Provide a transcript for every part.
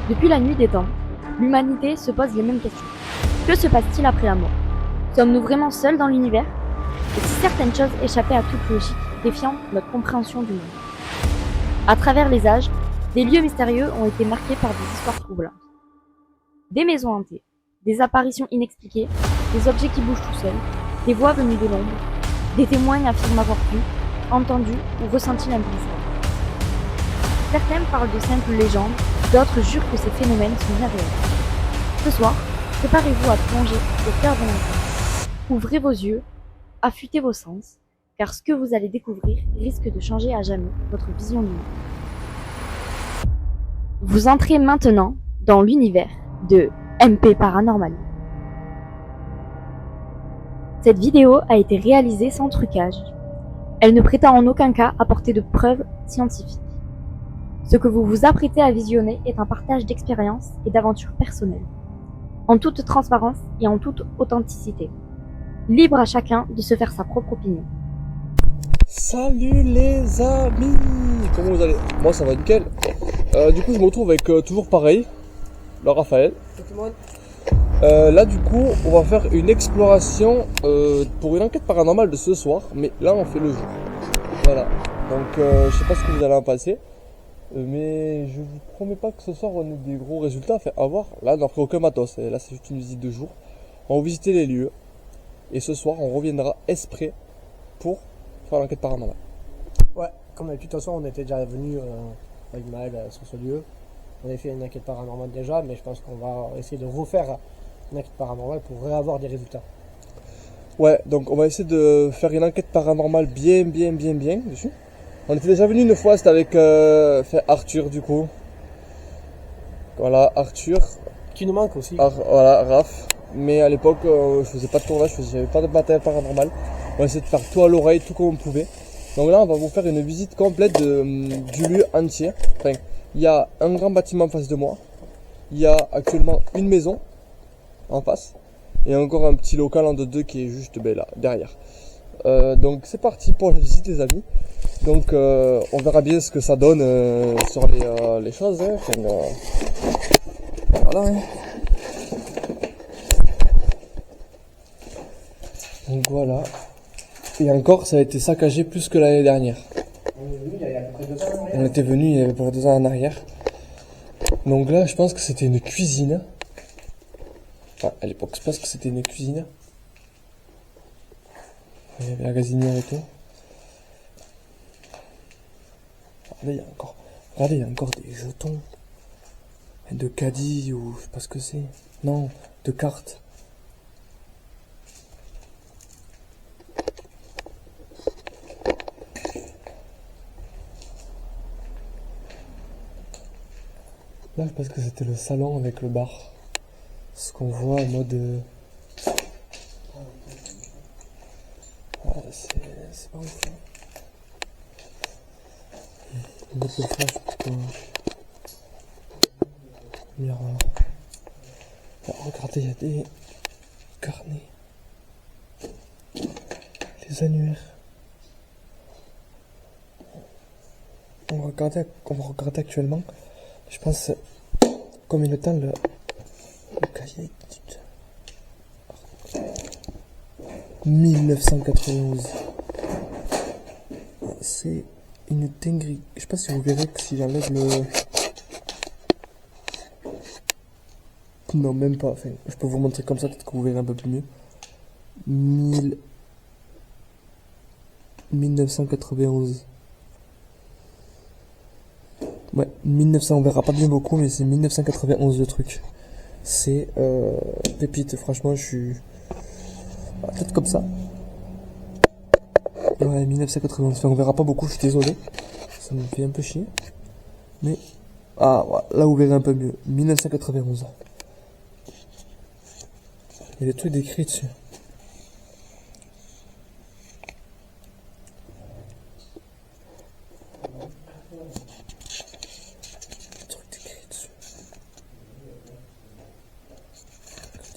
Depuis la nuit des temps, l'humanité se pose les mêmes questions. Que se passe-t-il après la mort? Sommes-nous vraiment seuls dans l'univers? Et si certaines choses échappaient à toute logique, défiant notre compréhension du monde? À travers les âges, des lieux mystérieux ont été marqués par des histoires troublantes. Des maisons hantées, des apparitions inexpliquées, des objets qui bougent tout seuls, des voix venues de l'ombre, des témoins affirment avoir vu, entendu ou ressenti l'implicite. Certains parlent de simples légendes, d'autres jurent que ces phénomènes sont bien réels. Ce soir, préparez-vous à plonger au cœur de l'inconnu. Ouvrez vos yeux, affûtez vos sens, car ce que vous allez découvrir risque de changer à jamais votre vision du monde. Vous entrez maintenant dans l'univers de MP Paranormal. Cette vidéo a été réalisée sans trucage. Elle ne prétend en aucun cas apporter de preuves scientifiques. Ce que vous vous apprêtez à visionner est un partage d'expériences et d'aventures personnelles, en toute transparence et en toute authenticité. Libre à chacun de se faire sa propre opinion. Salut les amis, comment vous allez? Moi ça va nickel. Du coup je me retrouve avec toujours pareil, le Raphaël. Là du coup on va faire une exploration pour une enquête paranormale de ce soir, mais là on fait le jour. Voilà, donc je sais pas ce que vous allez en passer, mais je vous promets pas que ce soir on ait des gros résultats. Enfin à voir, là on n'a pris aucun matos, et là c'est juste une visite de jour. On va visiter les lieux, et ce soir on reviendra exprès pour faire l'enquête paranormale. Ouais, comme d'habitude, de toute façon, on était déjà venu avec Maël sur ce lieu. On avait fait une enquête paranormale déjà, mais je pense qu'on va essayer de refaire une enquête paranormale pour réavoir des résultats. Ouais, donc on va essayer de faire une enquête paranormale bien dessus. On était déjà venu une fois, c'était avec Arthur du coup. Voilà, Arthur. Qui nous manque aussi. Voilà, Raph. Mais à l'époque, je faisais pas de tournage, j'avais pas de matériel paranormal. On a essayé de faire tout à l'oreille, tout comme on pouvait. Donc là, on va vous faire une visite complète du lieu entier. Enfin, il y a un grand bâtiment en face de moi. Il y a actuellement une maison en face. Et encore un petit local en deux qui est juste là, derrière. Donc c'est parti pour la visite les amis. Donc on verra bien ce que ça donne sur les choses. Hein. Enfin, voilà. Hein. Donc voilà. Et encore, ça a été saccagé plus que l'année dernière. On était venu il y a à peu près 2 ans en arrière. Donc là, je pense que c'était une cuisine. Enfin, à l'époque, je pense que c'était une cuisine. Il y avait la gazinière et tout. Regardez, il y a encore des jetons. De caddie ou je sais pas ce que c'est. Non, de cartes. Là, je pense que c'était le salon avec le bar. Ce qu'on voit en mode... Ah, c'est pas ouf. En mode de flash, plutôt... Miroir. Ah, regardez, il y a des carnets. Les annuaires. On va regarder actuellement. Je pense combien de temps le cahier 1991. C'est une dinguerie. Je sais pas si vous verrez que si j'enlève le... Non, même pas. Enfin, je peux vous montrer comme ça, peut-être que vous verrez un peu plus mieux. 1991. Ouais, 1900, on verra pas bien beaucoup, mais c'est 1991 le truc. C'est pépite, franchement, je suis... peut-être comme ça. Ouais, 1991, enfin, on verra pas beaucoup, je suis désolé. Ça me fait un peu chier. Mais... Ah, ouais, là vous verrez un peu mieux. 1991. Il y a des trucs décrits dessus.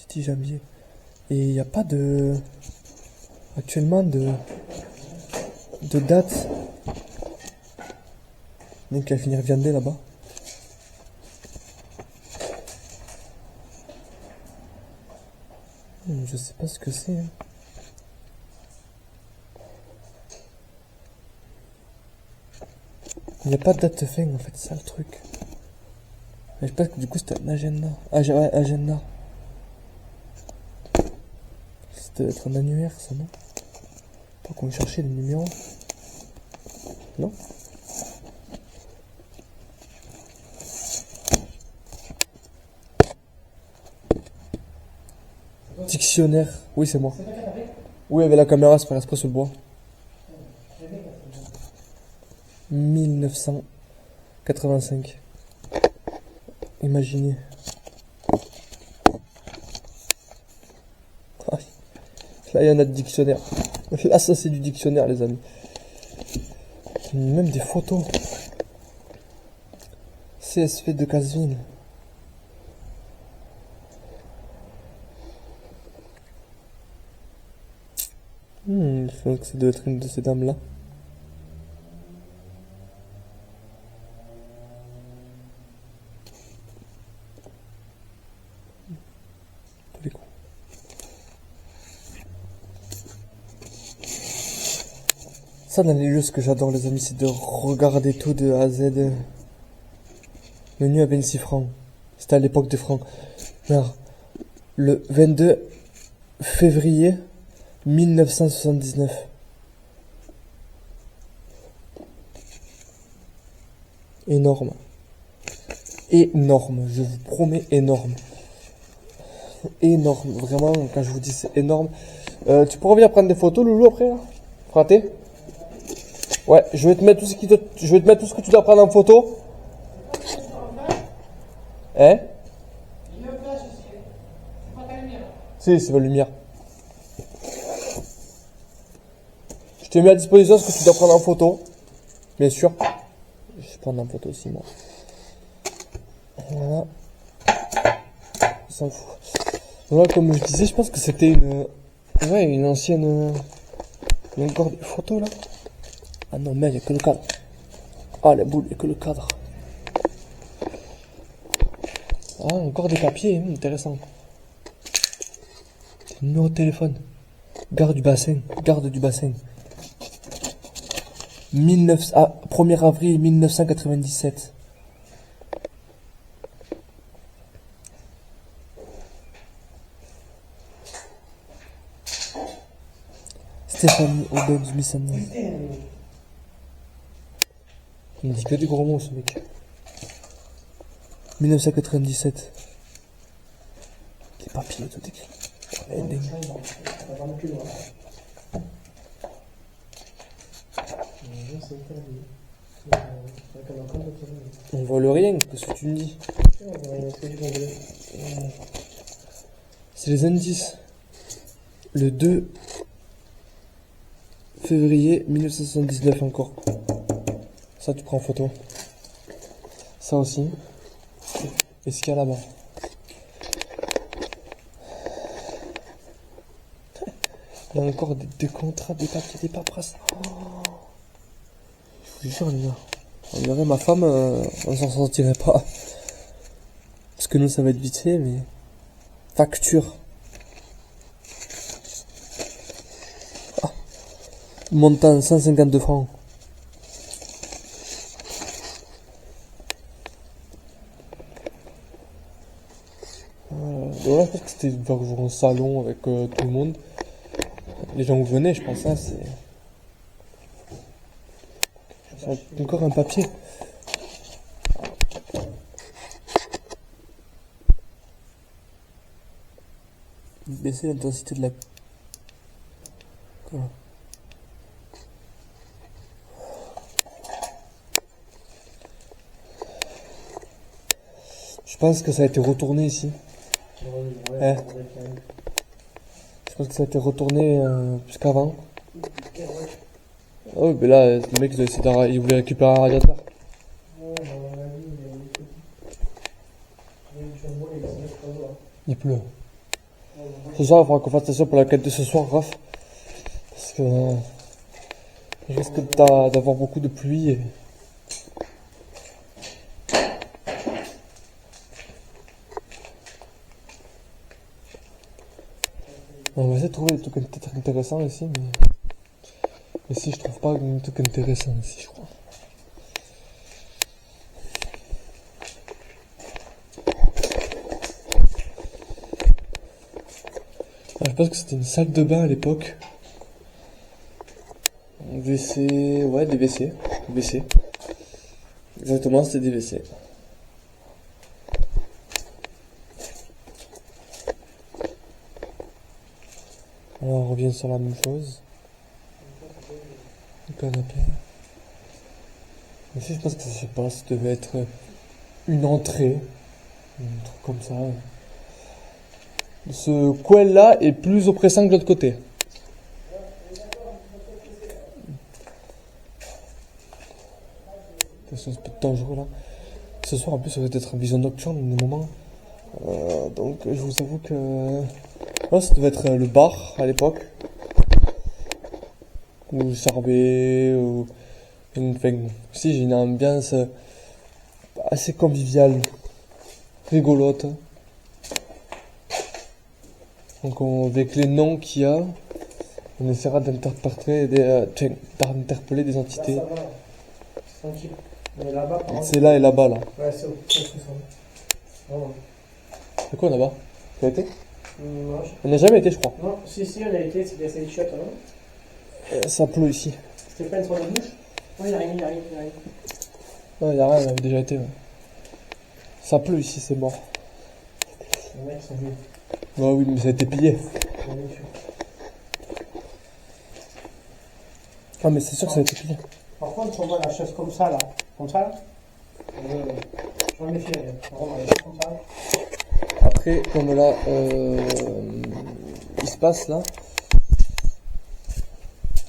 Petit jambier. Et il n'y a pas de... Actuellement de date. Il y a qui va finir viandé là-bas. je sais pas ce que c'est. Hein. Il n'y a pas de date de fin en fait, c'est ça le truc. Mais je sais pas que du coup c'était un agenda. Ah, ouais, agenda. C'était être un annuaire ça, non? Pas qu'on cherchait les numéros. Non? Dictionnaire. Oui, c'est moi. Oui, avec la caméra, c'est pas exprès sur le bois. 1985. Imaginez. Ah, là, il y en a de dictionnaire. Là, ça, c'est du dictionnaire, les amis. Même des photos. CSV de Casville. Il faut que ça doit être une de ces dames-là. Tous les coups. Ça, dans les lieux, ce que j'adore, les amis, c'est de regarder tout de A à Z. Menu à 26 francs. C'était à l'époque des francs. Alors, le 22 février 1979. Énorme. Énorme, je vous promets énorme. Énorme, vraiment, quand je vous dis c'est énorme. Tu pourras venir prendre des photos, Loulou, après, là? Fraté? Ouais, je vais te mettre tout ce que tu dois prendre en photo. Hein? Si, c'est la lumière. Je t'ai mis à disposition ce que tu dois prendre en photo. Bien sûr. Je vais prendre en photo aussi, moi. Voilà. On s'en fout. Voilà, comme je disais, je pense que c'était une ancienne... Il y a encore des photos, là. Ah non, mais il n'y a que le cadre. Ah, la boule, il n'y a que le cadre. Ah, encore des papiers, intéressant. Numéro de téléphone. Garde du bassin. 1er avril 1997. Stéphanie Aubin du Missani. Il me dit que des gros mots, ce mec. 1997. Les papiers, tout écrit. On voit le rien, qu'est-ce que tu me dis? C'est les indices. Le 2 février 1979 encore. Ça, tu prends en photo. Ça aussi. Et ce qu'il y a là-bas. Il y a encore des contrats, des papiers, des paperasses. Oh. Je vous jure, les gars. On dirait ma femme, on s'en sortirait pas. Parce que nous, ça va être vite fait, mais... Facture. Ah. Montant 152 francs. Voilà, je pense que c'était genre un salon avec tout le monde. Les gens où venaient, je pense, hein, c'est encore un papier. Baisser l'intensité de la... Voilà. Je pense que ça a été retourné ici. Ouais. Je pense que ça a été retourné plus qu'avant. Oh, mais là, le mec, il voulait récupérer un radiateur. Il pleut. Ce soir, il faudra qu'on fasse attention pour la quête de ce soir, Raph. Parce que il risque d'avoir beaucoup de pluie. Et... On va essayer de trouver des trucs peut-être intéressants ici, mais... Ici, je trouve pas un truc intéressant ici, je crois. Je pense que c'était une salle de bain à l'époque. WC, ouais, des WC. WC. Exactement, c'était des WC. Alors, on revient sur la même chose. Le canapé. Ici, je pense que ça devait être une entrée. Un truc comme ça. Ce coin-là est plus oppressant que l'autre côté. C'est un peu dangereux là. Ce soir, en plus, ça va être en vision nocturne, des moments. Donc, je vous avoue que... Là, ça devait être le bar, à l'époque. Ou Charbet, ou... Enfin, si, j'ai une ambiance assez conviviale, rigolote. Donc, avec les noms qu'il y a, on essaiera d'interpréter d'interpeller des entités. Là, ça va. Tranquille. Mais là-bas, par contre... C'est là et là-bas, là. Ouais, c'est où? Vraiment. C'est quoi là-bas? Tu as été? Non, On n'a jamais été, je crois. non, si, on a été, c'est des chiottes, hein. Ça pleut ici. Stéphane sur la bouche? Oui, il y a rien. Non, y a rien, on avait déjà été. Ouais. Ça pleut ici, c'est mort. Les mecs sont venus. Ouais, oui, mais ça a été pillé. Ah, mais c'est sûr que ça a été pillé. Par contre, on voit la chaise comme ça, là. Comme ça, là. Je vais me méfier, vraiment, la chaise comme ça. Après, comme là, il se passe là.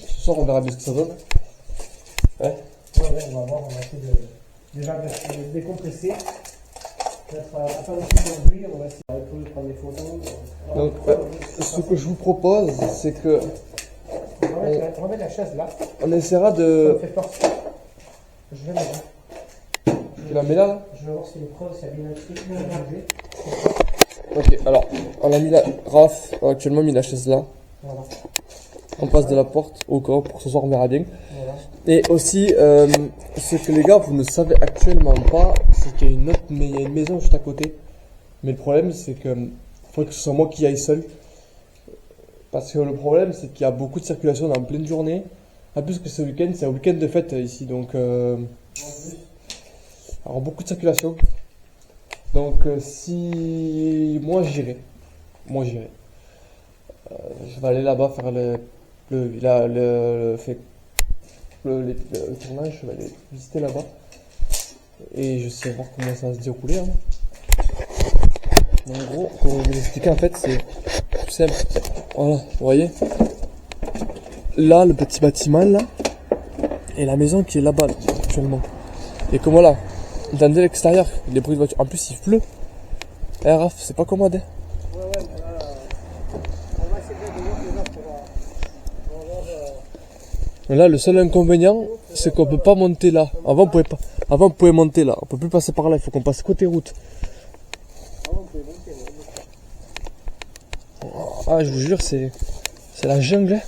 Ce soir, on verra bien ce que ça donne. Ouais. Ouais, on va voir, on va essayer déjà de décompresser. Peut-être attendre un petit peu de bruit, on va essayer de prendre des photos. Donc, ce que je vous propose, c'est que On va mettre la chaise là. on essaiera Ça de... me fait peur. Je vais mettre là. Tu la mets là, là? Je vais voir si les preuves, s'il y a bien inscrit. Ok, alors, on a mis la... Raph a actuellement mis la chaise là. Voilà. On passe de la porte au corps pour que ce soir on verra bien. Voilà. Et aussi, ce que les gars, vous ne savez actuellement pas, c'est qu'il y a il y a une maison juste à côté. Mais le problème, c'est que faut que ce soit moi qui aille seul. Parce que le problème, c'est qu'il y a beaucoup de circulation dans pleine journée. En plus que ce week-end, c'est un week-end de fête ici, donc alors beaucoup de circulation. Donc si moi j'irai, je vais aller là-bas faire le tournage, je vais aller visiter là-bas et je sais voir comment ça va se dérouler. Hein. En gros, pour vous expliquer, en fait, c'est tout simple. Voilà, vous voyez, là le petit bâtiment là et la maison qui est là-bas là, actuellement. Et comme voilà, entendez l'extérieur, les bruits de voiture. En plus, il pleut. Eh Raph, c'est pas commode. Hein. Ouais, mais là, on va essayer de voir les gens pour voir. Là, le seul inconvénient, c'est qu'on peut pas monter là. Avant, on pouvait monter là. On peut plus passer par là. Il faut qu'on passe côté route. Ah, je vous jure, c'est la jungle. Hein.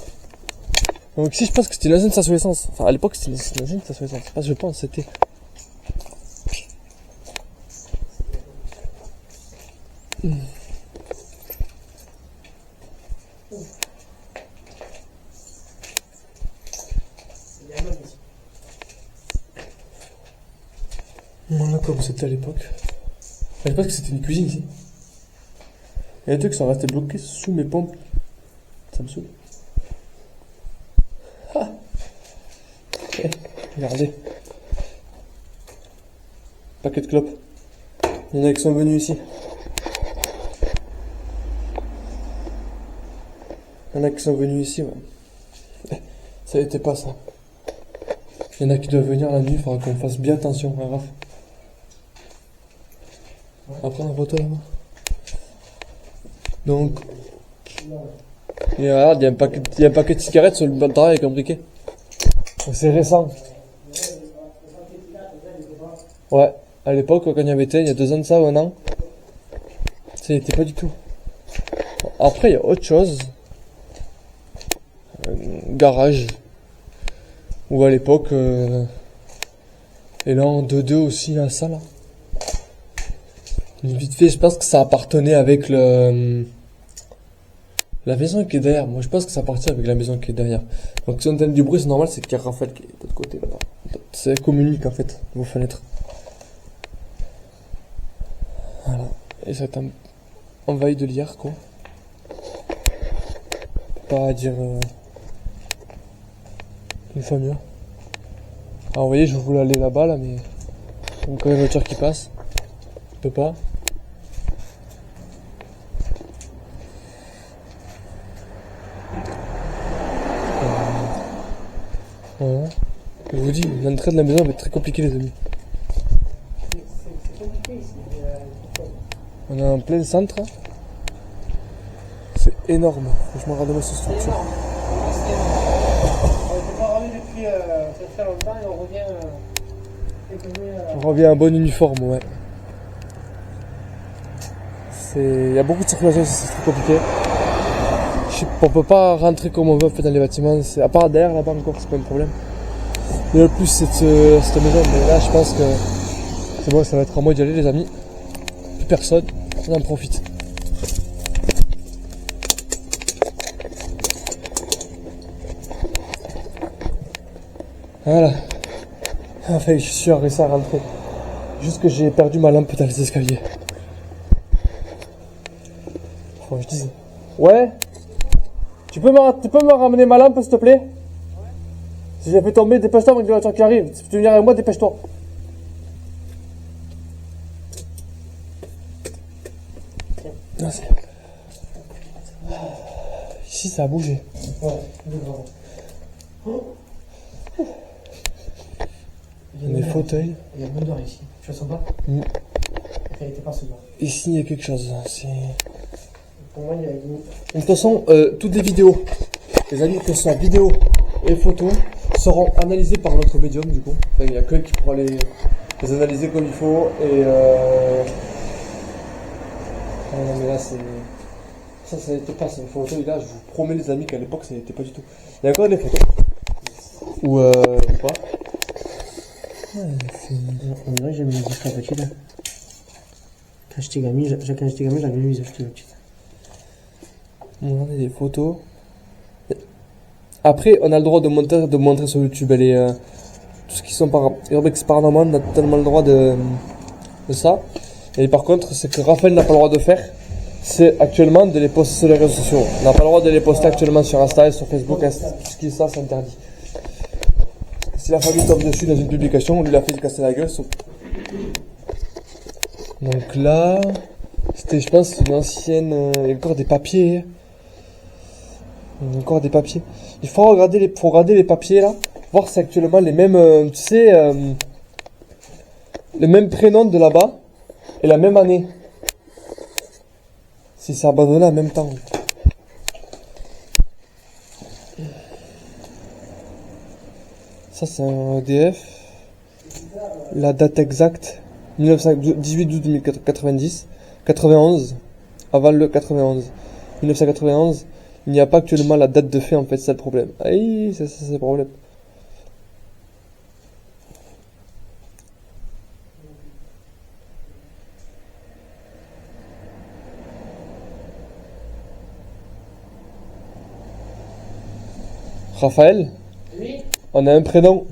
Donc ici, je pense que c'était une ancienne station essence. Enfin, à l'époque, c'était une ancienne station essence. Pas, je pense, c'était. Voilà comme c'était à l'époque. Je sais pas que c'était une cuisine ici. Il y a des trucs qui sont restés bloqués sous mes pompes. Ça me saoule. Ah. Regardez. Paquet de clopes. Il y en a qui sont venus ici. Il y en a qui sont venus ici, ouais. Ça n'était pas ça. Il y en a qui doivent venir la nuit, il faudra qu'on fasse bien attention, hein, Raph. On va prendre une photo là-bas. Donc, et regarde, il y a un paquet de cigarettes sur le banc de travail avec un briquet. C'est récent. Ouais, à l'époque, quand il y avait été, il y a 2 ans de ça ou 1 an, ça n'était pas du tout. Après, il y a autre chose. garage. Ou à l'époque, et là en 2-2 aussi, là, ça là. Vite fait, je pense que ça appartenait avec la maison qui est derrière. Moi, je pense que ça appartient avec la maison qui est derrière. Donc, si on entend du bruit, c'est normal, c'est qu'il y a Raphaël qui est de l'autre côté là-bas. C'est communique en fait, vos fenêtres. Voilà. Et ça est envahi de lierre, quoi. Pas dire une fois mieux. Alors, vous voyez, je voulais aller là-bas, là, mais il y a encore une voiture qui passe. Je peux pas. Voilà. Je vous dis, l'entrée de la maison va être très compliquée, les amis. C'est compliqué ici. On est en plein centre. C'est énorme. Franchement, regardez-moi cette structure. On était pas revenu depuis très longtemps et on revient quelques années. On revient en bon uniforme, ouais. Il y a beaucoup de circulation ici, c'est très compliqué. On peut pas rentrer comme on veut en fait, dans les bâtiments. À part derrière, là-bas encore, c'est pas un problème. Mais le plus, c'est cette maison. Mais là, je pense que c'est bon, ça va être à moi d'y aller, les amis. Plus personne, on en profite. Voilà. Enfin, je suis réussi à rentrer. Juste que j'ai perdu ma lampe dans les escaliers. Faut que je dise. Ouais? Tu peux me ramener ma lampe, s'il te plaît? Si j'ai fait tomber, dépêche-toi avec les voitures qui arrivent. Si tu veux venir avec moi, dépêche-toi. Merci. Ici, ça a bougé. Ouais, vraiment. Il y a des fauteuils. Il y a une odeur ici. Tu la sens pas? Elle était pas celle-là. Ici, il y a quelque chose. Pour moi, il y a une... De toute façon, toutes les vidéos, les amis, que ce soit vidéo et photos, seront analysées par notre médium, du coup. Enfin, il n'y a que qui pourra les analyser comme il faut. Et ah non, mais là, ça n'était pas, c'est une photo. Et là, je vous promets, les amis, qu'à l'époque, ça n'était pas du tout. Il y a encore des photos. Ou pas. Ouais, on dirait que j'aime les histoires petites. Quand j'étais gamin, j'avais lu les histoires petites. Regardez les photos. Après, on a le droit de montrer sur YouTube. Tout ce qui sont Urbex Paranormal, on a totalement le droit de ça. Et par contre, ce que Raphaël n'a pas le droit de faire, c'est actuellement de les poster sur les réseaux sociaux. On n'a pas le droit de les poster actuellement sur Insta et sur Facebook. Tout ce qui est ça, c'est interdit. Si la famille tombe dessus dans une publication, on lui a fait casser la gueule. Donc là, c'était, je pense, une ancienne. Il y a encore des papiers. Encore des papiers. Il faut regarder les papiers là, voir si c'est actuellement les mêmes, tu sais, le même prénom de là-bas et la même année. Si c'est abandonné en même temps. Ça c'est un EDF. La date exacte 18-12-1990. 91. Avant le 91. 1991. Il n'y a pas actuellement la date de fait, en fait, c'est ça le problème. Aïe, c'est le problème. Raphaël, Oui. on a un prénom.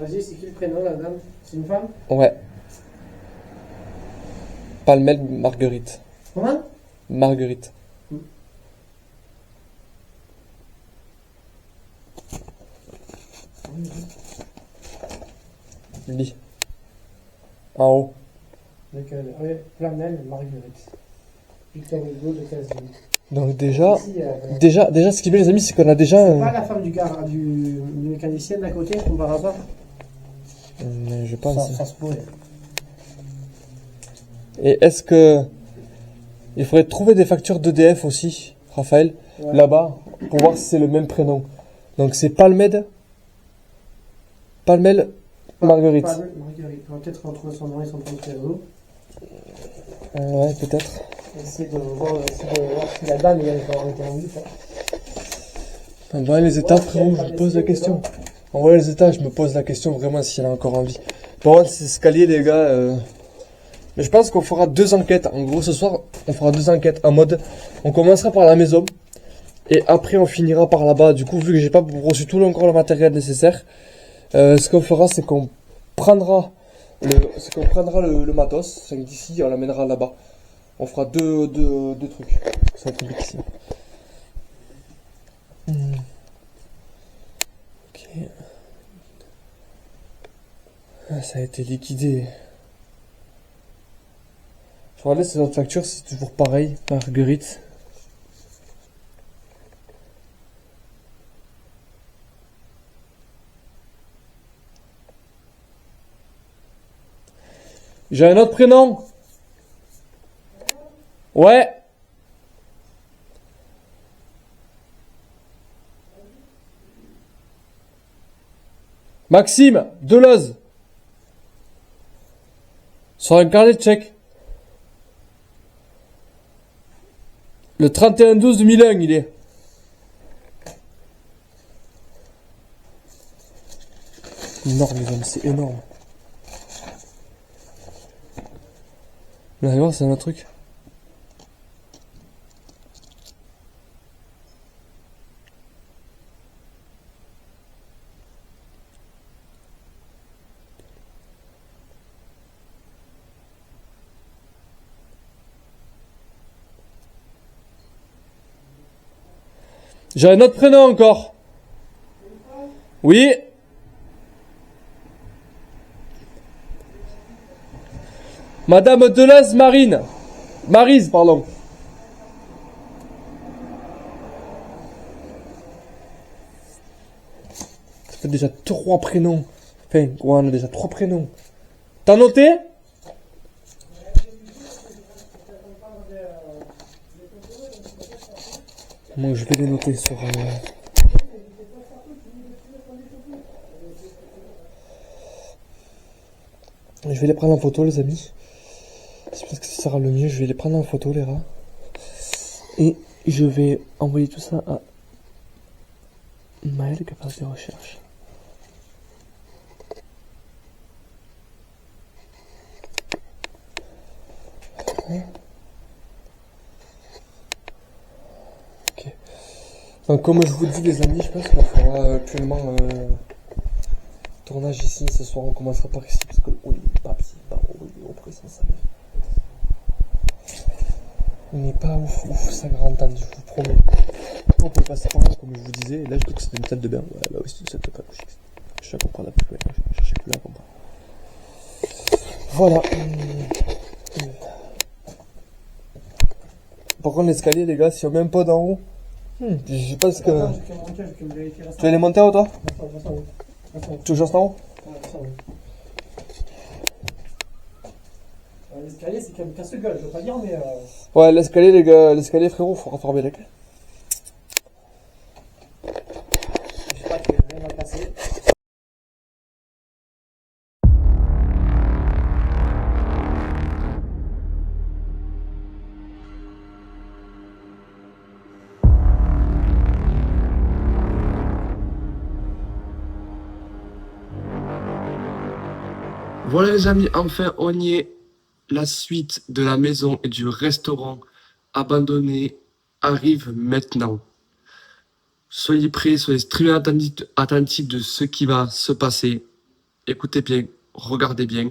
Vas-y, c'est qui le prénom, la dame? C'est une femme? Ouais. Palmel Marguerite. Comment? Marguerite. Lis. En haut. Lequel? Oui, Flamel Marguerite. Victor Hugo de 15 minutes. Donc déjà, Ici, déjà, ce qui est bien les amis, c'est qu'on a déjà c'est pas la femme du mécanicien de la côté, comme par hasard? je pense. Ça se pourrait. Et est-ce que il faudrait trouver des factures d'EDF aussi, Raphaël, Ouais. là-bas, pour voir si c'est le même prénom. Donc c'est Palmel Marguerite. Marguerite. On va peut-être retrouver son nom et son prénom. Ouais, peut-être. Essayer de voir si la dame est encore été en vie. En voyant les états, frérot, je me pose la question. En voyant les états, je me pose la question vraiment si elle a encore envie. Par contre, ces escaliers, les gars... Mais je pense qu'on fera 2 enquêtes. En gros, ce soir, on fera 2 enquêtes en mode... On commencera par la maison. Et après, on finira par là-bas. Du coup, vu que j'ai pas reçu tout encore le matériel nécessaire, ce qu'on fera, c'est qu'on prendra le matos. C'est d'ici, on l'amènera là-bas. On fera deux trucs. Ça va être compliqué. Ok. Ah, ça a été liquidé. Je regarde ces autres factures, c'est toujours pareil, Marguerite. J'ai un autre prénom. Ouais. Maxime Deleuze. Sur un carnet de chèques. Le 31/12/2001, il est. Énorme, les amis, c'est énorme. Vous allez voir, c'est un autre truc. J'ai un autre prénom encore. Oui. Madame Deleuze Marine. Maryse, pardon. Ça fait déjà 3 prénoms. Enfin, ouais, on a déjà 3 prénoms. T'as noté? Moi, je vais les noter sur... Je vais les prendre en photo, les amis. Je pense que ce sera le mieux. Je vais les prendre en photo, les rats. Et je vais envoyer tout ça à Maël, qui passe des recherches. Ok. Donc, comme je vous dis, les amis, je pense qu'on fera actuellement tournage ici. Ce soir, on commencera par ici. Parce que, oui, papier, oui, au présent, ça il n'est pas ouf, sa grande tante, je vous promets. On peut passer par là, comme je vous disais. Et là, je trouve que c'était une salle de bain. Ouais, là aussi, c'est une salle de bain. Je suis à comprendre la plus loin. Je cherchais plus à comprendre. Voilà. Par contre, l'escalier, les gars, si on met un pas d'en haut, je pense que. Tu vas les monter en haut, toi? Tu juste en haut? L'escalier, c'est quand même casse-gueule, je veux pas dire, mais. Ouais, l'escalier, les gars, l'escalier, frérot, faut reformer les clés. J'espère qu'il n'y a rien à casser. Voilà les amis, enfin on y est. La suite de la maison et du restaurant abandonné arrive maintenant. Soyez prêts, soyez extrêmement attentifs de ce qui va se passer. Écoutez bien, regardez bien.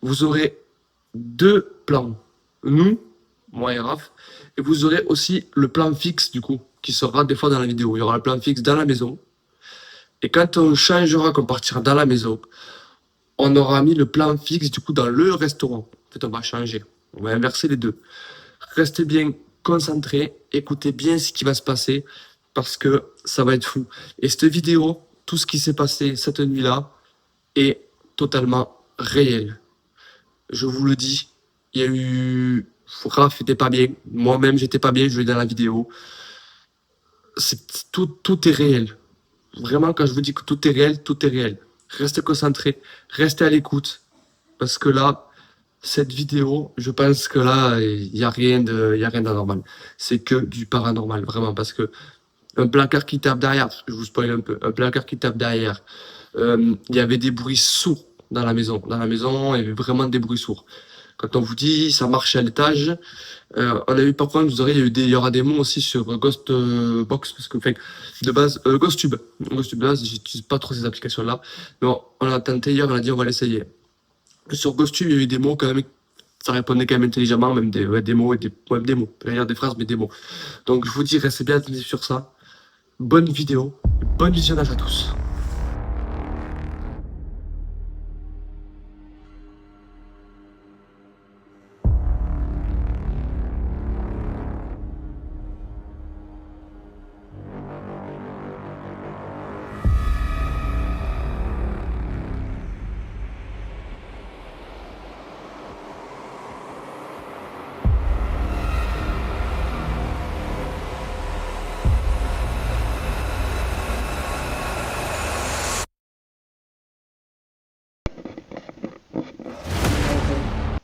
Vous aurez 2 plans. Nous, moi et Raph. Et vous aurez aussi le plan fixe du coup, qui sera des fois dans la vidéo. Il y aura le plan fixe dans la maison. Et quand on changera, qu'on partira dans la maison, on aura mis le plan fixe du coup dans le restaurant. En fait, on va changer. On va inverser les deux. Restez bien concentrés. Écoutez bien ce qui va se passer parce que ça va être fou. Et cette vidéo, tout ce qui s'est passé cette nuit-là est totalement réel. Je vous le dis, il y a eu... Raph n'était pas bien. Moi-même, j'étais pas bien. Je l'ai dans la vidéo. Tout est réel. Vraiment, quand je vous dis que tout est réel, tout est réel. Restez concentrés. Restez à l'écoute. Parce que là, cette vidéo, je pense que là, il y a rien d'anormal. C'est que du paranormal, vraiment, parce que un placard qui tape derrière, parce que je vous spoil un peu, un placard qui tape derrière. Il y avait des bruits sourds dans la maison. Dans la maison, il y avait vraiment des bruits sourds. Quand on vous dit ça marchait à l'étage, on a eu par contre, il y aura des mots aussi sur Ghost Box, parce que enfin, de base, GhostTube. GhostTube, là, j'utilise pas trop ces applications-là. Mais on a tenté hier, on a dit on va l'essayer. Sur GhostTube, il y a eu des mots quand même, ça répondait quand même intelligemment, même des mots et des mots. Je vais dire des phrases, mais des mots. Donc je vous dis, restez bien attentifs sur ça. Bonne vidéo, bon visionnage à tous.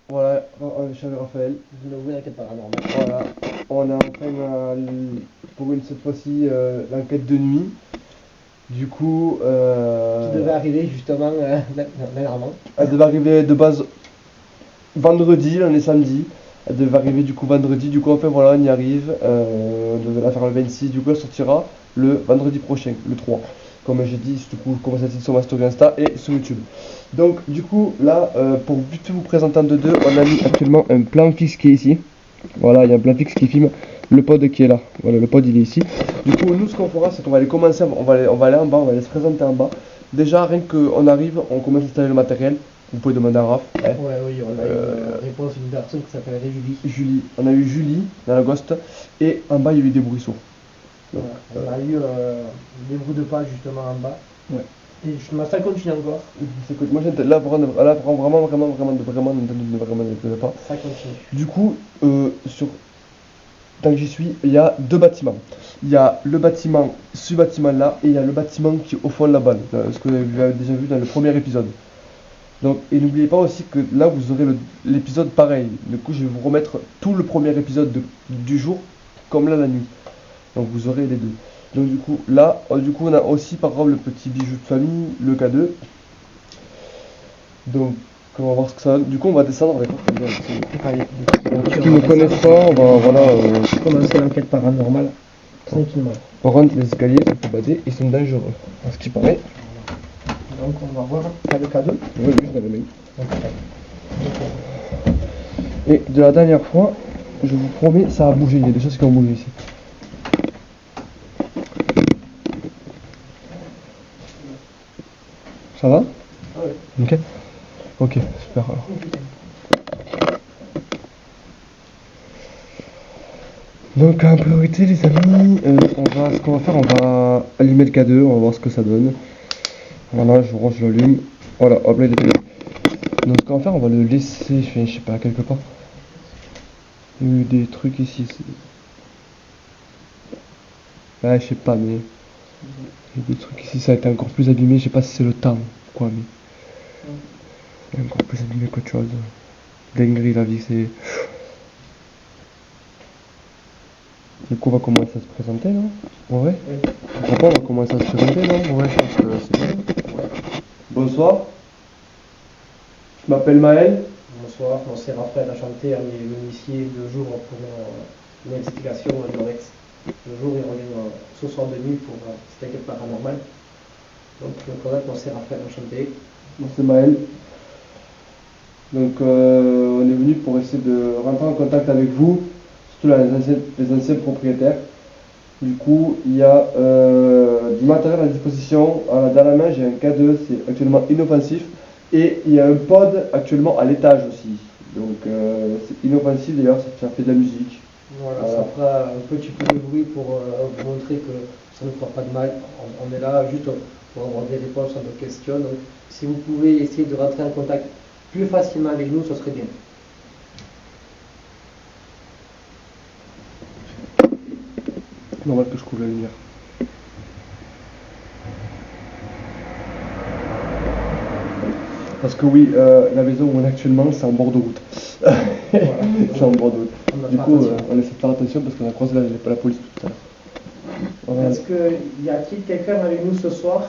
Voilà, je suis avec Raphaël. Une nouvelle enquête paranormale. Voilà, on est en train pour cette fois-ci l'enquête de nuit. Du coup, Qui devait arriver justement dernièrement. elle devait arriver de base vendredi, là on est samedi. Elle devait arriver du coup vendredi, du coup enfin voilà on y arrive. On devait la faire le 26, du coup elle sortira le vendredi prochain, le 3. Comme j'ai dit, du coup comment ça se dit sur ma story Insta et sur YouTube. Donc du coup là, pour vite vous présenter en deux, on a mis actuellement un plan fixe qui est ici. Voilà, il y a un plan fixe qui filme le pod qui est là. Voilà, le pod il est ici. Du coup nous ce qu'on fera c'est qu'on va aller commencer, on va aller en bas, on va aller se présenter en bas. Déjà rien qu'on arrive, on commence à installer le matériel. Vous pouvez demander à Raph. Hein. Ouais, oui, on a une réponse d'une personne qui s'appellerait Julie. On a eu Julie dans la Ghost et en bas il y a eu des bruits sourds. Voilà. On a eu des bruits de pas justement en bas. Ouais. Et justement ça continue encore. Moi j'entends là vraiment de pas. Ça continue. Du coup tant que j'y suis, il y a deux bâtiments. Il y a le bâtiment, ce bâtiment là, et il y a le bâtiment qui est au fond là-bas, ce que vous avez déjà vu dans le premier épisode. Donc, et n'oubliez pas aussi que là vous aurez l'épisode pareil. Du coup je vais vous remettre tout le premier épisode du jour, comme là la nuit. Donc vous aurez les deux. Donc du coup là, on a aussi par exemple le petit bijou de famille, le K2. Donc on va voir ce que ça donne. Du coup on va descendre avec ceux qui ne connaissent pas, on va voilà. Commencer l'enquête paranormale tranquillement. Par contre les escaliers, il faut bader, ils sont dangereux. À ce qui paraît. Donc on va voir. T'as le cadeau? Oui, je l'avais mis. Et de la dernière fois, je vous promets, ça a bougé. Il y a des choses qui ont bougé ici. Ça va? Oui. Ok. Ok, super alors. Donc en priorité les amis, ce qu'on va faire, on va allumer le K2, on va voir ce que ça donne. Voilà, je range l'allume. Voilà, hop là il est allumé. Donc ce qu'on va faire, on va le laisser, je sais pas, quelque part. Il y a eu des trucs ici. Ouais, je sais pas, mais il y a des trucs ici, ça a été encore plus abîmé, je sais pas si c'est le temps, quoi, mais il est encore plus abîmé qu'autre chose. Dinguerie la vie, c'est... Du coup on va commencer à se présenter là. Ouais. Oui. Pourquoi on va commencer à se présenter là. Ouais, je pense que c'est bien. Bonsoir. Je m'appelle Maël. Bonsoir, moi c'est Raphaël Enchanté, on est l'initié de jour pour une investigation à Norex. Le jour il revient ce soir de nuit pour cette enquête paranormale. Donc je me présente, moi c'est Raphaël Enchanté. Moi c'est Maël. Donc on est venu pour essayer de rentrer en contact avec vous, surtout là, les anciens propriétaires. Du coup il y a du matériel à disposition. Dans la main j'ai un K2, c'est actuellement inoffensif. Et il y a un pod actuellement à l'étage aussi. Donc c'est inoffensif d'ailleurs, ça fait de la musique. Voilà, ça fera un petit peu de bruit pour vous montrer que ça ne fera pas de mal. On est là juste pour avoir des réponses à nos questions. Donc si vous pouvez essayer de rentrer en contact plus facilement avec nous, ce serait bien. Normal que je couvre la lumière. Parce que oui, la maison où on est actuellement, c'est en bord de route. Voilà. C'est en bord de route. Du coup, on essaie de faire attention parce qu'on a croisé la police tout à l'heure. Est-ce qu'il y a-t-il quelqu'un avec nous ce soir,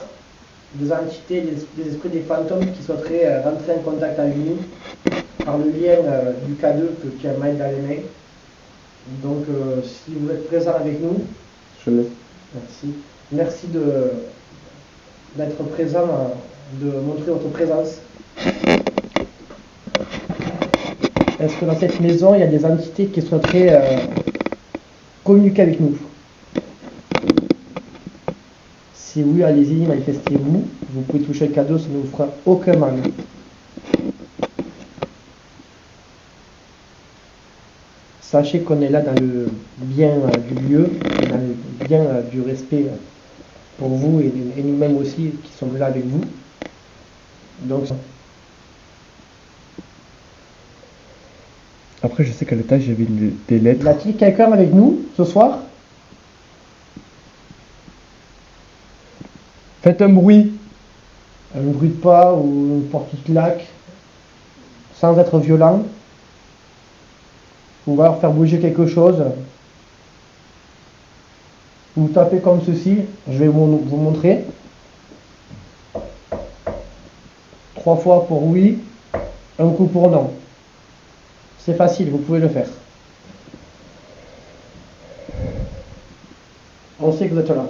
des entités, des esprits, des fantômes qui souhaiteraient rentrer en contact avec nous par le lien du K2 qui a Mike dans les mains? Donc, si vous êtes présent avec nous, Je l'ai. merci. Merci d'être présent, de montrer votre présence. Est-ce que dans cette maison, il y a des entités qui souhaiteraient communiquer avec nous? Si oui, allez-y, manifestez-vous. Vous pouvez toucher le cadeau, ça ne vous fera aucun mal. Sachez qu'on est là dans le bien du lieu, dans le bien du respect pour vous et nous-mêmes aussi qui sommes là avec vous. Donc, Après, je sais qu'à l'étage, j'avais des lettres. y a-t-il quelqu'un avec nous ce soir? Faites un bruit. Un bruit de pas ou une porte qui claque, sans être violent. Ou alors faire bouger quelque chose. Vous tapez comme ceci, je vais vous montrer. 3 fois pour oui, un coup pour non. C'est facile, vous pouvez le faire. On sait que vous êtes là.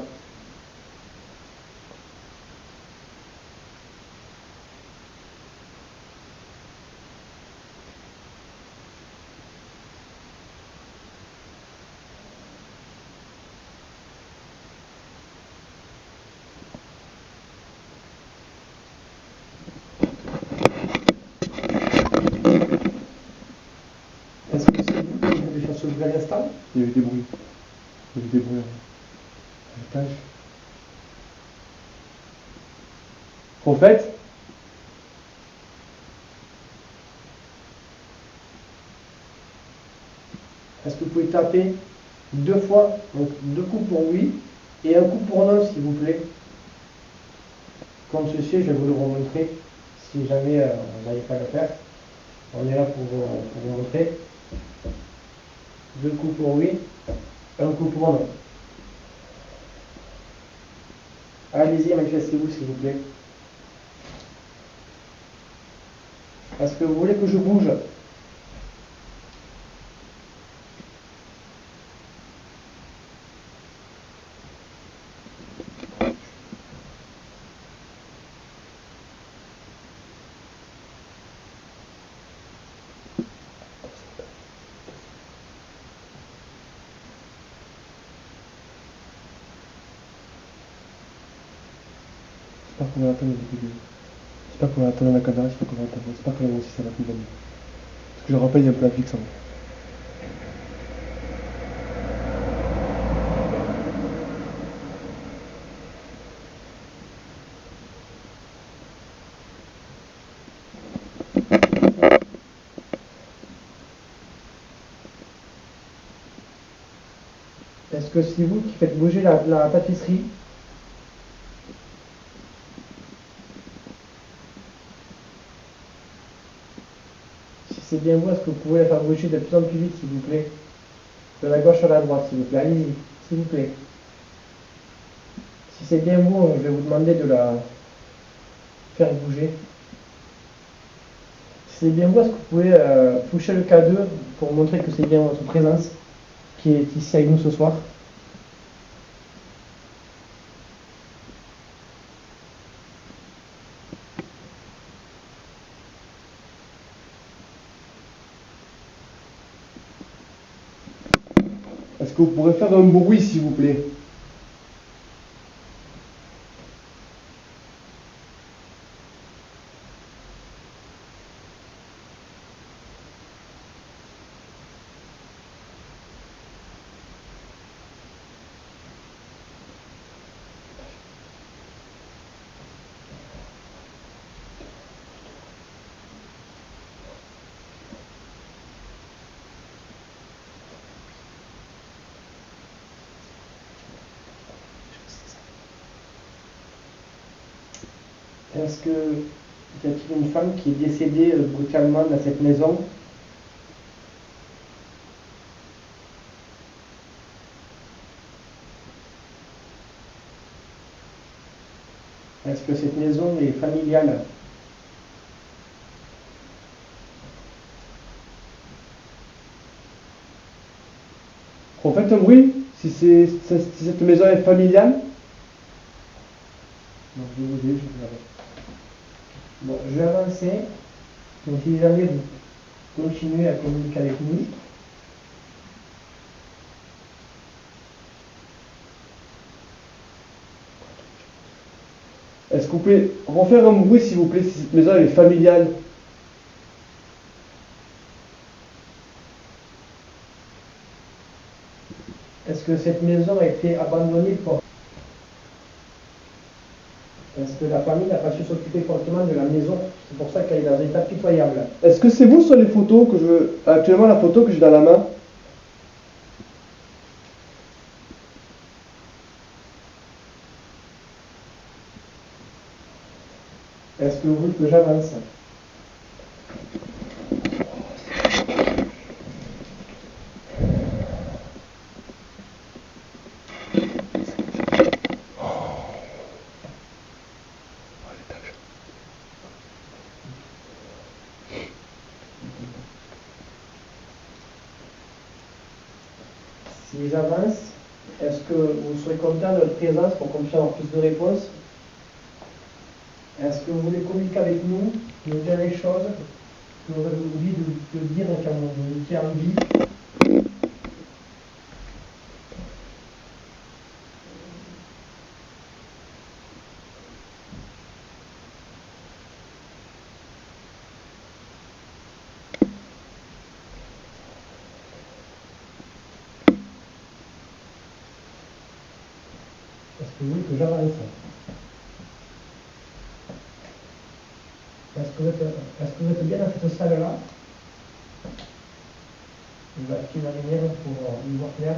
Est-ce que c'est vous qui avez déjà soulevé à l'instant? Il y avait des bruits. Il y avait des bruits à l'étage. En fait, Est-ce que vous pouvez taper 2 fois, donc 2 coups pour oui et un coup pour non, s'il vous plaît. Comme ceci, je vais vous le remontrer si jamais vous n'arrivez pas à le faire. On est là pour vous montrer. 2 coups pour oui, un coup pour non. Allez-y, manifestez-vous s'il vous plaît. Est-ce que vous voulez que je bouge? j'espère qu'on va attendre le début. J'espère qu'on va attendre la caméra, j'espère qu'on va attendre. J'espère que aussi ça va plus bien. Parce que je rappelle, il y a un peu la fixe en fait. Est-ce que c'est vous qui faites bouger la tapisserie? Si c'est bien vous, est-ce que vous pouvez la faire bouger de plus en plus vite, s'il vous plaît? De la gauche à la droite, s'il vous plaît. Allez-y, s'il vous plaît. Si c'est bien vous, je vais vous demander de la faire bouger. Si c'est bien vous, est-ce que vous pouvez toucher le K2 pour montrer que c'est bien votre présence qui est ici avec nous ce soir? Est-ce que vous pourrez faire un bruit s'il vous plaît? Est-ce que y a-t-il une femme qui est décédée brutalement dans cette maison? Est-ce que cette maison est familiale? En fait, un bruit, si cette maison est familiale. Non, je vais vous aider, je vais Bon, je vais avancer. Donc si jamais vous continuez à communiquer avec nous, Est-ce que vous pouvez refaire un bruit, s'il vous plaît, si cette maison est familiale? est-ce que cette maison a été abandonnée pour... Est-ce que la famille n'a pas su s'occuper correctement de la maison? C'est pour ça qu'elle est dans un état pitoyable. Est-ce que c'est vous sur les photos que je... Actuellement, la photo que j'ai dans la main? Est-ce que vous voulez que j'avance? Si j'avance, est-ce que vous serez content de notre présence pour qu'on puisse avoir plus de réponses? Est-ce que vous voulez communiquer avec nous, nous dire les choses que vous avez envie de dire quand vous étiez en vie? Est-ce que vous voulez que j'avance? Est-ce que vous êtes bien dans cette salle-là? Je vais activer la lumière pour y voir clair.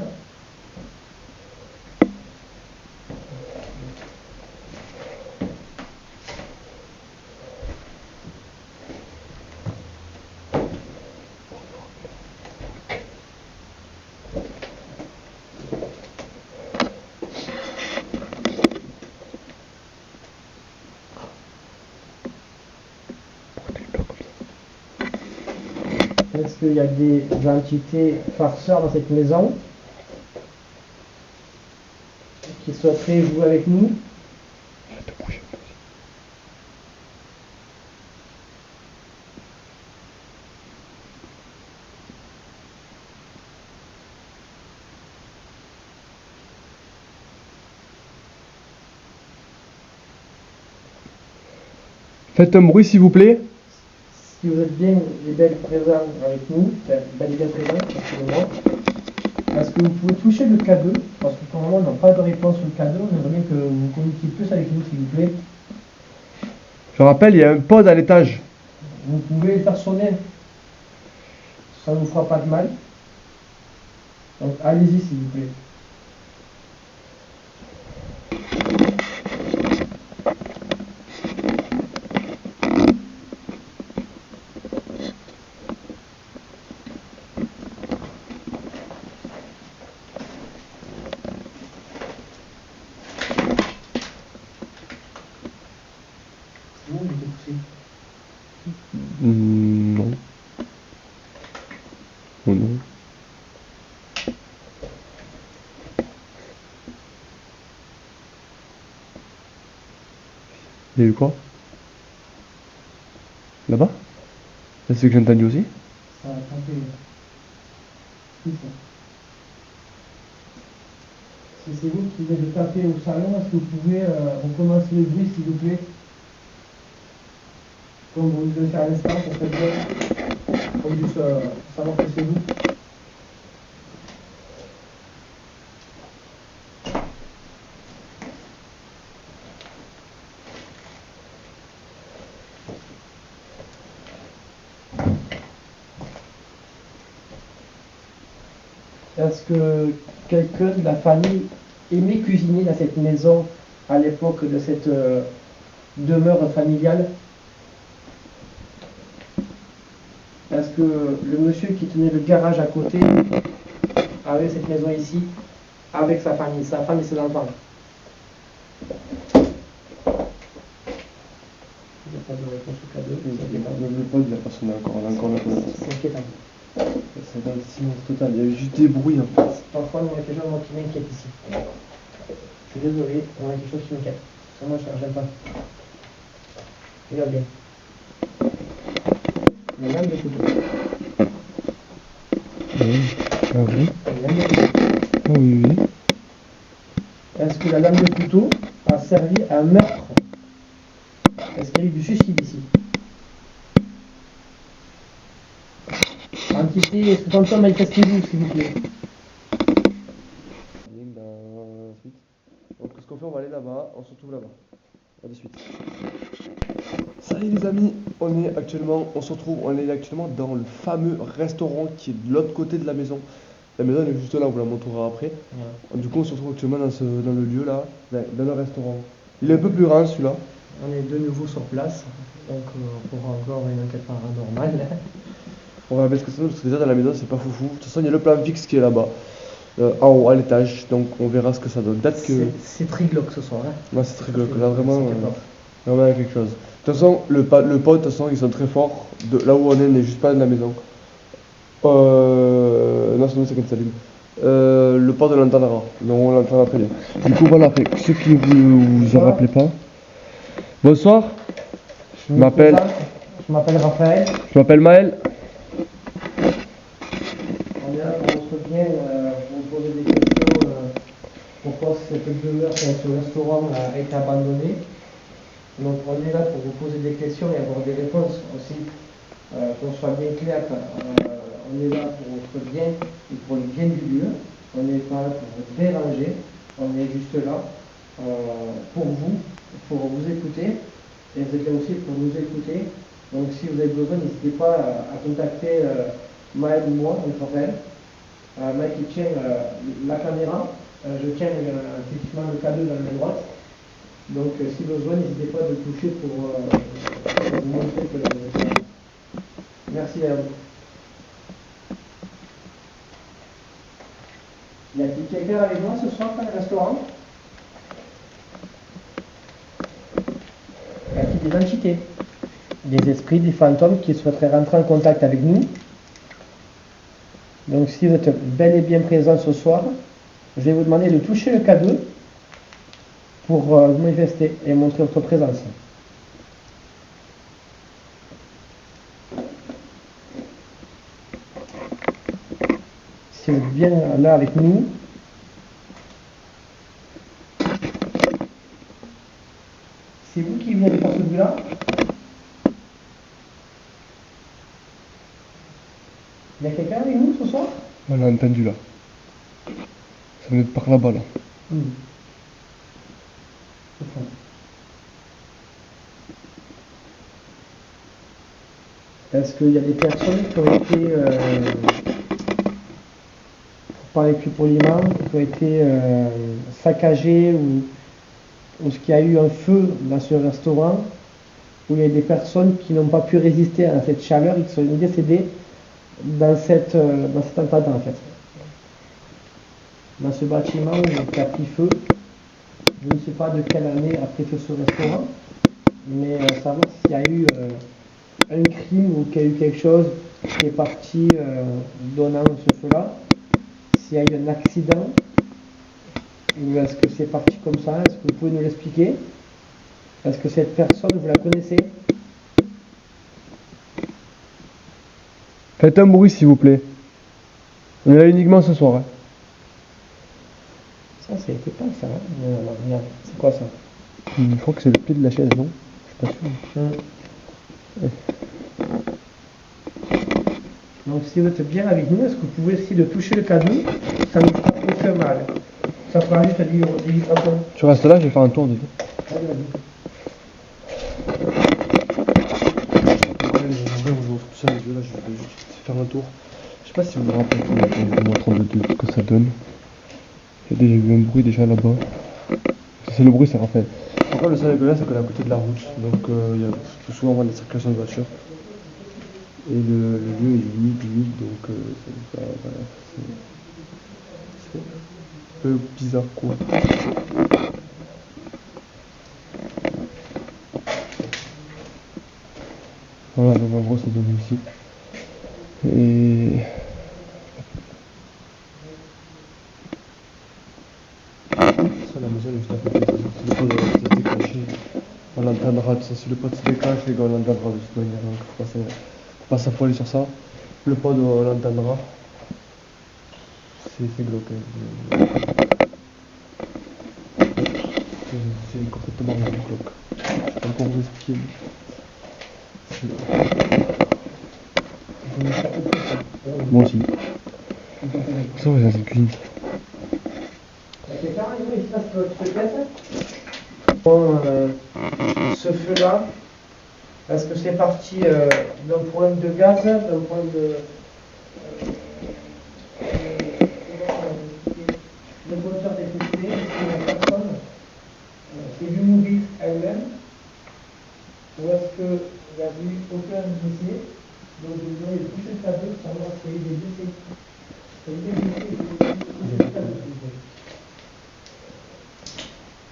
Est-ce qu'il y a des entités farceurs dans cette maison qui souhaiteraient jouer avec nous? Faites un bruit, s'il vous plaît. Si vous êtes bien et bel présent avec nous, enfin, bel et bien présent, excusez-moi, est-ce que vous pouvez toucher le K2? Parce que pour le moment, on n'a pas de réponse sur le K2, on aimerait bien que vous communiquiez plus avec nous, s'il vous plaît. Je rappelle, il y a un pod à l'étage. Vous pouvez les faire sonner, ça ne vous fera pas de mal. Donc allez-y, s'il vous plaît. Vous, il était poussé. Non. Oh non. Il y a eu quoi? Là-bas? C'est ce que j'ai entendu aussi? Ça a tapé. Qui ça? Si c'est vous qui venez de taper au salon, est-ce que vous pouvez recommencer le bruit, s'il vous plaît? Comme vous le faire à l'instant, ça serait bien. Pour juste savoir que c'est vous. Est-ce que quelqu'un de la famille aimait cuisiner dans cette maison à l'époque de cette demeure familiale? Est-ce que le monsieur qui tenait le garage à côté avait cette maison ici avec sa famille et ses enfants? pas de réponse au cas 2, c'est inquiétant. Le pod, il a pas sonné encore, on a encore la connaissance. C'est inquiétant. C'est un silence total, il y a eu juste des bruits en fait. Parfois, on a quelque chose qui m'inquiète ici. Je suis désolé, on a quelque chose qui m'inquiète. Moi, j'aime pas. Regarde bien. La lame de couteau. Oui. Ah oui. La lame de couteau. Ah oui, oui. Est-ce que la lame de couteau a servi à un meurtre? Est-ce qu'il y a eu du suicide ici? Entité, est-ce que fantôme, manifestez-vous, s'il vous plaît. Donc ce qu'on fait, on va aller là-bas, on se retrouve là-bas. À de suite. Ça y est les amis, on se retrouve actuellement dans le fameux restaurant qui est de l'autre côté de la maison. La maison elle est juste là, on vous la montrera après. Ouais. Du coup on se retrouve actuellement dans le lieu là, dans le restaurant. Il est un peu plus grand celui-là. On est de nouveau sur place, donc pour encore une enquête paranormale. On va regarder ce que ça donne parce que déjà dans la maison c'est pas foufou. De toute façon il y a le plan fixe qui est là-bas. En haut à l'étage, donc on verra ce que ça donne. Peut-être que. C'est très glauque ce soir. Hein. Ouais, c'est très glauque. Là vraiment, vraiment il y a quelque chose. De toute façon, le pod, de toute façon, ils sont très forts. Là où on n'est juste pas de la maison. Non, sinon c'est comme ça. Le pod, on l'entendra. Donc on l'entendra très bien. Du coup, voilà, après, ceux qui vous en rappelez pas. Bonsoir. Je m'appelle Raphaël. Je m'appelle Maël. On est là pour votre bien, pour vous poser des questions. Pourquoi cette demeure, ce restaurant a été abandonné. Donc on est là pour vous poser des questions et avoir des réponses aussi, qu'on soit bien clair. On est là pour votre bien et pour le bien du lieu. On n'est pas là pour vous déranger. On est juste là pour vous écouter. Et vous êtes là aussi pour nous écouter. Donc si vous avez besoin, n'hésitez pas à contacter Maël ou moi, Raphaël. Maël qui tient la caméra. Je tiens effectivement le cadeau dans la main droite. Donc si besoin, n'hésitez pas de toucher pour vous montrer que vous êtes. Merci à vous. Y a-t-il quelqu'un avec moi ce soir dans le restaurant? Y a-t-il des entités? Des esprits, des fantômes qui souhaiteraient rentrer en contact avec nous? Donc si vous êtes bel et bien présent ce soir, je vais vous demander de toucher le cadeau pour vous manifester et montrer votre présence. Si vous êtes bien là avec nous, c'est vous qui venez de faire ce bruit-là? Il y a quelqu'un avec nous ce soir? On l'a entendu là. Ça venait de par là-bas là. Est-ce qu'il y a des personnes qui ont été, pour parler plus poliment, qui ont été saccagées ou qu'il y a eu un feu dans ce restaurant, où il y a des personnes qui n'ont pas pu résister à cette chaleur et qui sont décédées dans cet attentat en fait. Dans ce bâtiment qui a pris feu, je ne sais pas de quelle année a pris feu ce restaurant, mais savoir s'il y a eu un crime ou qu'il y a eu quelque chose qui est parti donnant ce feu-là, s'il y a eu un accident, ou est-ce que c'est parti comme ça? Est-ce que vous pouvez nous l'expliquer? Est-ce que cette personne, vous la connaissez? Faites un bruit s'il vous plaît. On est là uniquement ce soir. Hein. Ça été pas ça. Hein. C'est quoi ça? Je crois que c'est le pied de la chaise, non? Je suis pas sûr. Donc si vous êtes bien avec nous, est-ce que vous pouvez essayer de toucher le cadeau? Ça ne nous fera aucun mal. Ça fera juste des vibrations. Tu restes là, je vais faire un tour de tout. Allez, vas-y. Je vais juste faire un tour. Je sais pas si vous vous rappelez de 32 ce que ça donne. J'ai déjà eu un bruit déjà là-bas. C'est le bruit, c'est Raphaël. Encore le seul problème, c'est qu'on est à côté de la route. Donc il y a souvent avoir des circulations de voitures. Et le lieu est humide, donc voilà, c'est un peu bizarre quoi. Voilà, donc en gros ça donne ici. Et ça, la maison est juste à côté. Si le pote va se déclencher, on l'entendra. Si le pote se déclenche, les gars, on l'entendra de toute manière. Donc faut pas s'affoler sur ça. Le pod, on l'entendra. C'est glauque. C'est complètement glauque. Je peux encore vous expliquer. Moi aussi. Ça, ouais, c'est une cuisine. Bon, ce feu-là, est-ce que c'est parti d'un problème de gaz, d'un problème de moteur d'électricité, est-ce que la personne s'est vue mourir elle-même, ou est-ce qu'il n'y a eu aucun décès? Donc vous avez touché le tableau pour savoir s'il y a eu des décès. S'il y a eu des décès, il y a eu des décès.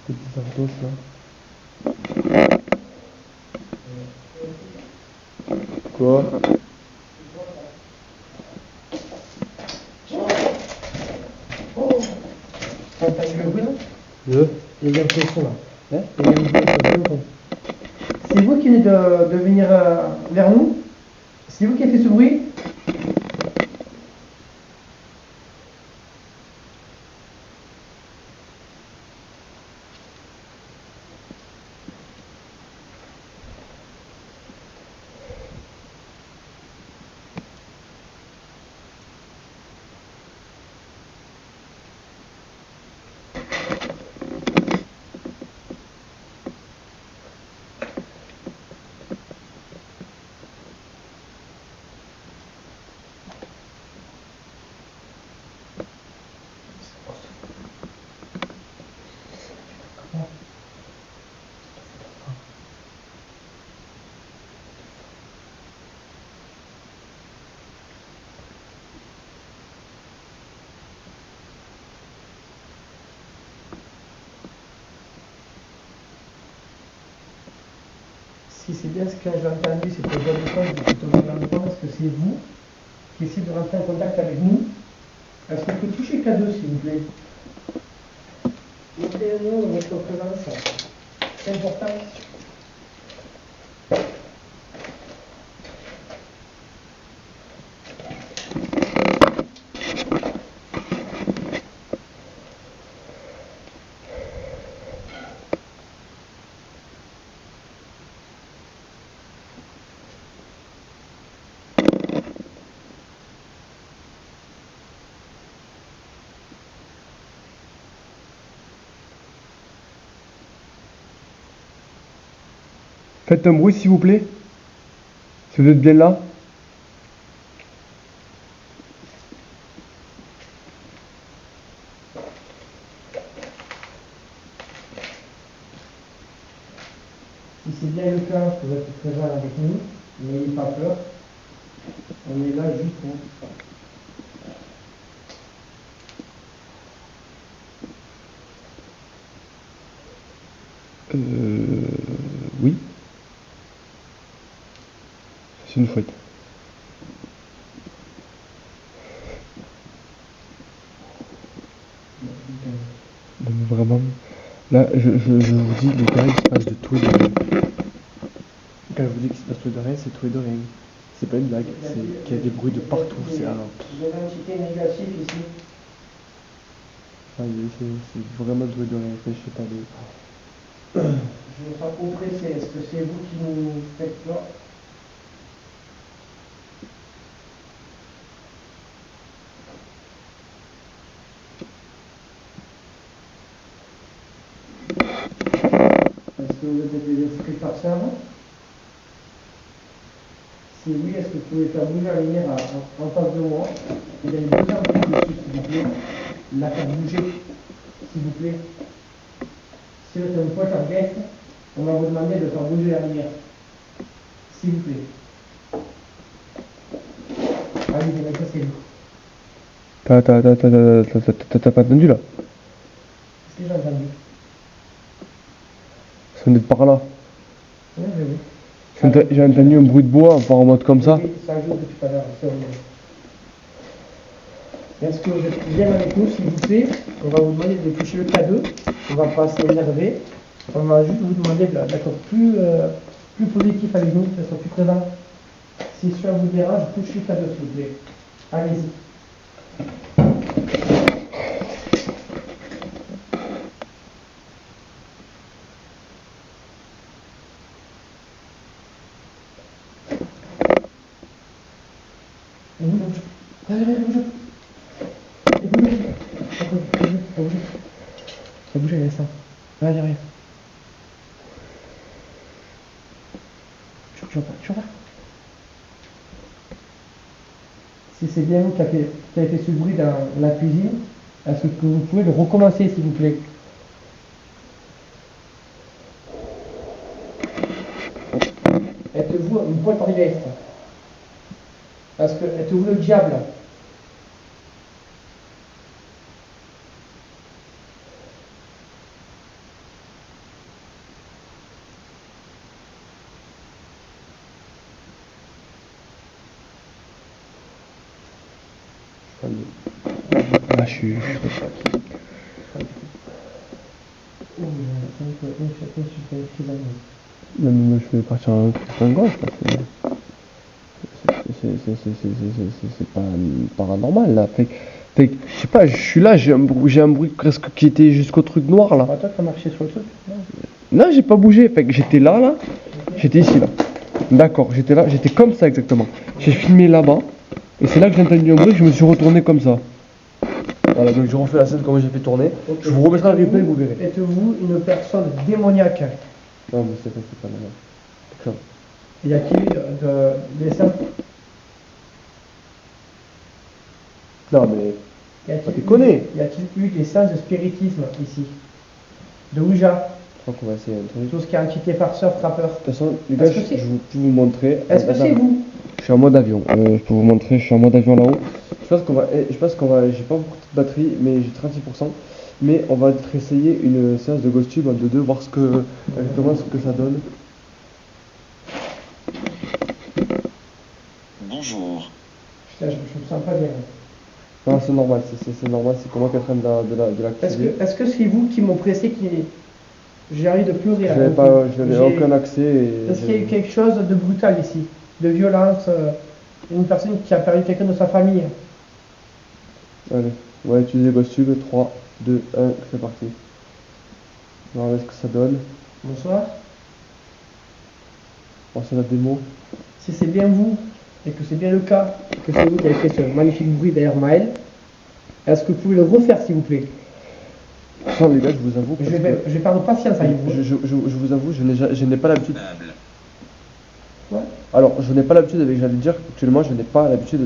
Des petits ardos là. Quoi? T'as entendu le bruit là? Il y a un son là. Hein? Il y a un bruit. C'est vous qui venez de venir vers nous? C'est vous qui avez fait ce bruit? Si c'est bien ce que j'ai entendu, c'est que est ce que c'est vous qui essayez de rentrer en contact avec nous? Est-ce qu'on peut toucher cadeau, s'il vous plaît? Montrez-nous votre présence. C'est important. Faites un bruit s'il vous plaît. Si vous êtes bien là. Si c'est bien le cas, que vous êtes présent avec nous, n'ayez pas peur. On est là juste pour. Oui. C'est une fouette. Non, mais vraiment, là, je vous dis, les gars, il se passe de tout et de rien. Quand je vous dis qu'il se passe tout et de rien, c'est tout et de rien. C'est pas une blague, c'est qu'il y a des bruits de partout. C'est alors. Vous avez un ticket négatif ici. C'est vraiment tout et de rien. Je sais pas. Je ne sais pas oppressé. Est-ce que c'est vous qui nous faites peur? Est-ce que vous êtes des esprits farceurs? Si oui, est-ce que vous pouvez faire bouger la lumière en face de moi? Il y a une deuxième bougie dessus, s'il vous plaît. La faire bouger, s'il vous plaît. Si vous êtes une poche en guette, on va vous demander de faire bouger la lumière. S'il vous plaît. Allez, c'est vous. T'as pas entendu là? Qu'est-ce que j'ai entendu? Ça venait de par là. Oui, oui, oui. J'ai entendu un bruit de bois, enfin en mode comme ça. Oui, ça joue depuis tout à l'heure. Est-ce que vous êtes bien avec nous, s'il vous plaît? On va vous demander de toucher le K2. On va pas s'énerver. On va juste vous demander d'accord plus positif avec nous, que ce soit plus présent. Si ça vous dérange, touchez le K2, s'il vous plaît. Allez-y. Bouge. Allez, bouge. Ça bouge, laisse ça. Allez, rien. Tu vois. Si c'est bien vous qui avez fait ce bruit dans la cuisine, est-ce que vous pouvez le recommencer, s'il vous plaît? Êtes-vous une pointe par l'est? Parce que êtes-vous le diable? Là, je suis. Non, mais je vais partir en gauche parce que c'est pas paranormal là. Fait que, je sais pas, je suis là, j'ai un bruit presque qui était jusqu'au truc noir là. Toi, t'as marché sur le truc? Non, j'ai pas bougé, fait que j'étais là, j'étais ici là. D'accord, j'étais là, j'étais comme ça exactement. J'ai filmé là-bas, et c'est là que j'ai entendu un bruit, je me suis retourné comme ça. Voilà, donc je refais la scène comme j'ai fait tourner. Okay. Je vous remettrai un replay, vous verrez. Êtes-vous une personne démoniaque? Non, mais c'est pas normal. D'accord. Y a-t-il des saints? Non, mais. Tu connais. Y a-t-il eu des séances de spiritisme ici? De Ouija? Je crois qu'on va essayer un truc. Tout ce qui est entité farceur, frappeur. De toute façon, les gars, je peux vous montrer. Est-ce que c'est vous? Je suis en mode avion. Je peux vous montrer, je suis en mode avion là-haut. Je pense qu'on va. J'ai pas beaucoup de batterie, mais j'ai 36%. Mais on va essayer une séance de Ghost Tube en 2-2, voir exactement ce que ça donne. Bonjour. Putain, je me sens pas bien. Non, c'est normal, c'est normal, c'est comment qu'elle traîne de l'activer. Est-ce que c'est vous qui m'oppressez, j'ai envie de pleurer? Je n'avais aucun accès. Est-ce qu'il y a eu quelque chose de brutal ici? De violence? Une personne qui a perdu quelqu'un de sa famille? Allez, on va utiliser Ghost Tube, 3, 2, 1, c'est parti. On va voir ce que ça donne. Bonsoir. On c'est la démo. Si c'est bien vous, et que c'est bien le cas, que c'est vous qui avez fait ce magnifique bruit derrière Maël, est-ce que vous pouvez le refaire, s'il vous plaît? Non, les gars, je vous avoue. Je vais perdre patience avec vous. Je vous avoue, je n'ai pas l'habitude. Ouais. Alors, je n'ai pas l'habitude avec, j'allais dire, actuellement, je n'ai pas l'habitude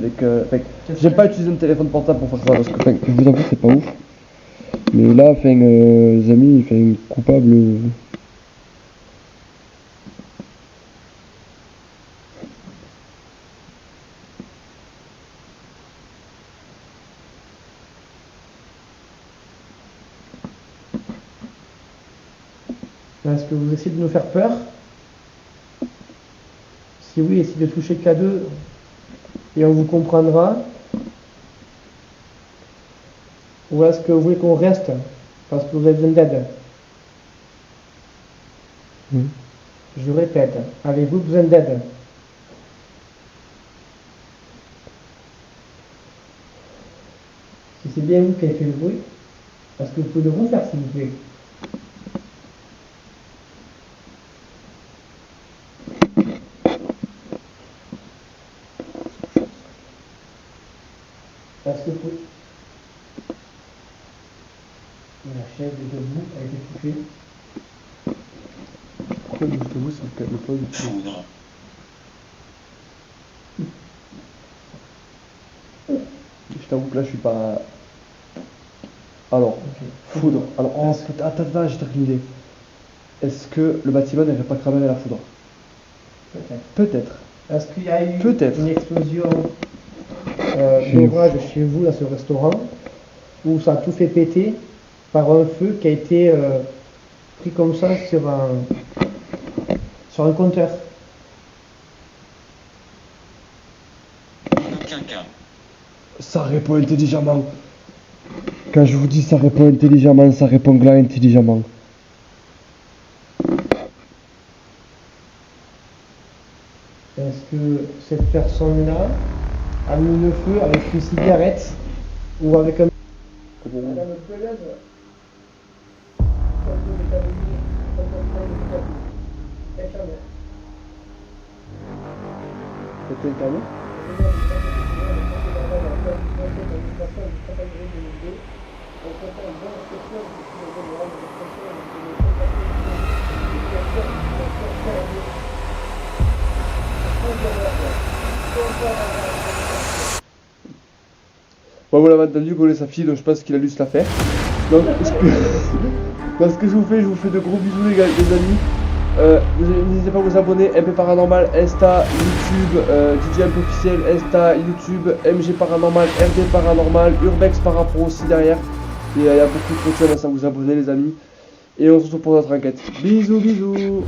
avec. J'aime pas utiliser un téléphone portable pour faire ça, parce que, je vous avoue, c'est pas ouf. Mais là, les amis, coupable. Est-ce que vous essayez de nous faire peur? Si oui, essayez de toucher K2 et on vous comprendra. Ou est-ce que vous voulez qu'on reste parce que vous avez besoin d'aide? Je répète, avez-vous besoin d'aide? Si c'est bien vous qui avez fait le bruit, est-ce que vous pouvez le refaire, s'il vous plaît? Est-ce que vous pouvez... La chaise est debout, a été touchée. Pourquoi le debout, c'est le poids du Foudre. Je t'avoue que là, je suis pas. Alors, foudre. Alors, attends, j'ai une idée. Est-ce que le bâtiment n'aurait pas cramé à la foudre? Peut-être. Est-ce qu'il y a eu Peut-être une explosion d'orage chez vous dans ce restaurant où ça a tout fait péter par un feu qui a été pris comme ça sur un compteur? quelqu'un. Ça répond intelligemment. Quand je vous dis ça répond intelligemment, ça répond là intelligemment. Est-ce que cette personne-là a mis le feu avec une cigarette ou avec un... Madame Pelez, C'était le canon? Bon, vous l'avez entendu, connaît sa fille, donc je pense qu'il a lu la faire. Donc, ce que je vous fais de gros bisous les amis. N'hésitez pas à vous abonner, MP Paranormal, Insta, YouTube, DJ MP officiel, Insta, YouTube, MG Paranormal, RD Paranormal, Urbex Parapro aussi derrière. Et il y a beaucoup de contenu à vous abonner les amis. Et on se retrouve pour notre enquête. Bisous bisous.